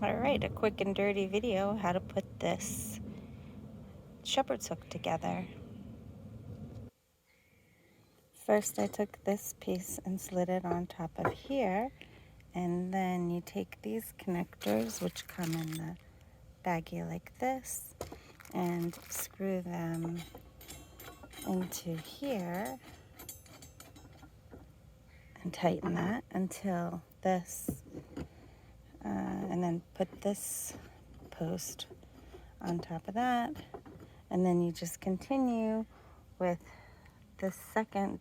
Alright, a quick and dirty video how to put this shepherd's hook together. First I took this piece and slid it on top of here, and then you take these connectors, which come in the baggie like this, and screw them into here and tighten that until this, and then put this post on top of that, and then you just continue with the second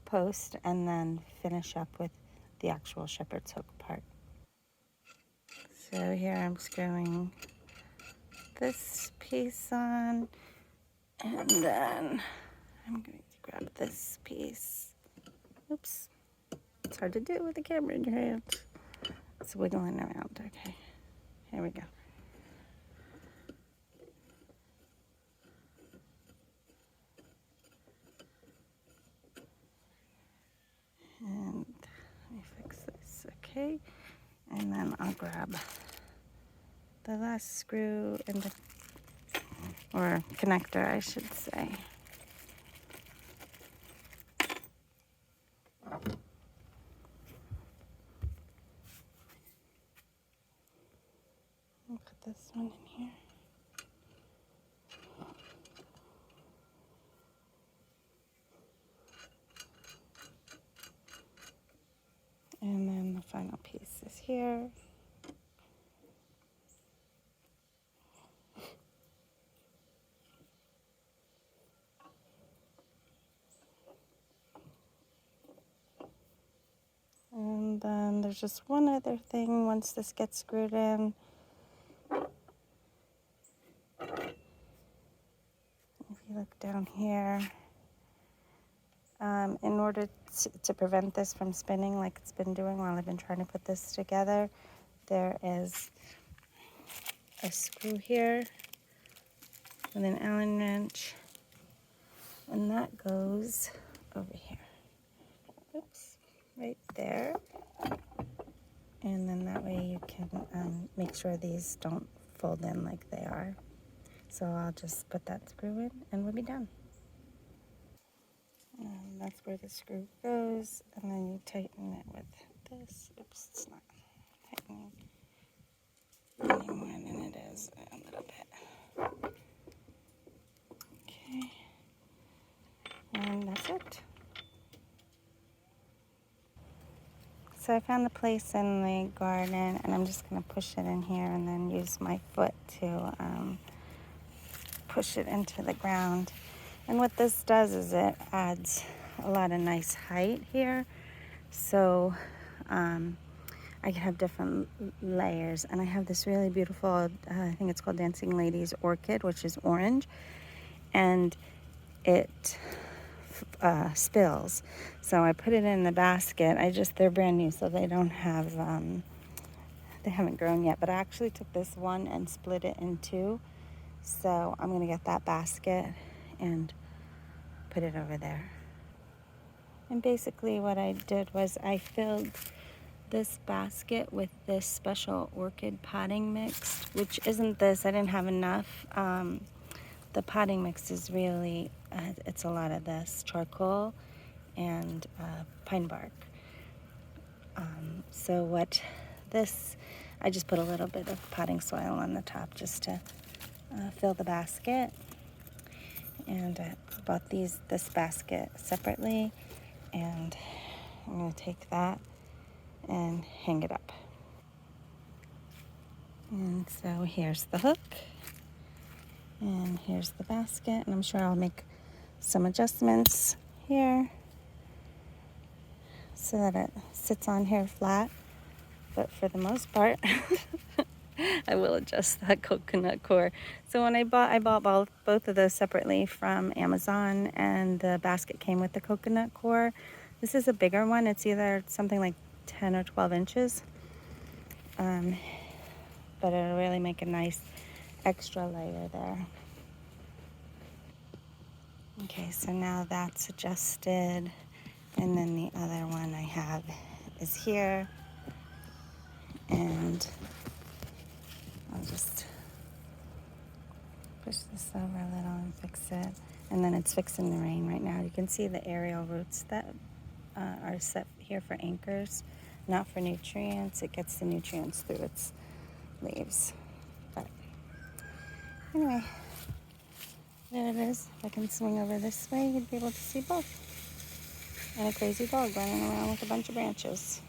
post and then finish up with the actual shepherd's hook part. So here I'm screwing this piece on, and then I'm going to grab this piece. Oops, it's hard to do with the camera in your hand. It's wiggling around. Okay, here we go. And let me fix this, okay? And then I'll grab the last screw and or connector, I should say. I'll put this one in here. And then the final piece is here. And then there's just one other thing once this gets screwed in. If you look down here, in order to prevent this from spinning like it's been doing while I've been trying to put this together, there is a screw here with an Allen wrench, and that goes over here. Oops, right there. And then that way you can make sure these don't fold in like they are. So I'll just put that screw in and we'll be done. And that's where the screw goes, and then you tighten it with this. Oops, it's not tightening any more than it is, a little bit. Okay, and that's it. So I found a place in the garden, and I'm just going to push it in here and then use my foot to push it into the ground. And what this does is it adds a lot of nice height here. So I have different layers, and I have this really beautiful, I think it's called Dancing Lady's orchid, which is orange, and it spills. So I put it in the basket. They're brand new, so they don't have, they haven't grown yet, but I actually took this one and split it in two. So I'm going to get that basket and put it over there. And basically what I did was I filled this basket with this special orchid potting mix, which isn't this. I didn't have enough. The potting mix is really, it's a lot of this charcoal and pine bark. So what this, I just put a little bit of potting soil on the top just to fill the basket. And I bought this basket separately, and I'm going to take that and hang it up. And so here's the hook, and here's the basket, and I'm sure I'll make some adjustments here so that it sits on here flat, but for the most part I will adjust that coconut core. So when I bought both of those separately from Amazon, and the basket came with the coconut core. This is a bigger one. It's either something like 10 or 12 inches. But it'll really make a nice extra layer there. Okay, so now that's adjusted, and then the other one I have is here, and this over a little and fix it. And then it's fixing the rain right now. You can see the aerial roots that are set here for anchors, not for nutrients. It gets the nutrients through its leaves. But anyway, there it is. If I can swing over this way, you'd be able to see both. And a crazy dog running around with a bunch of branches.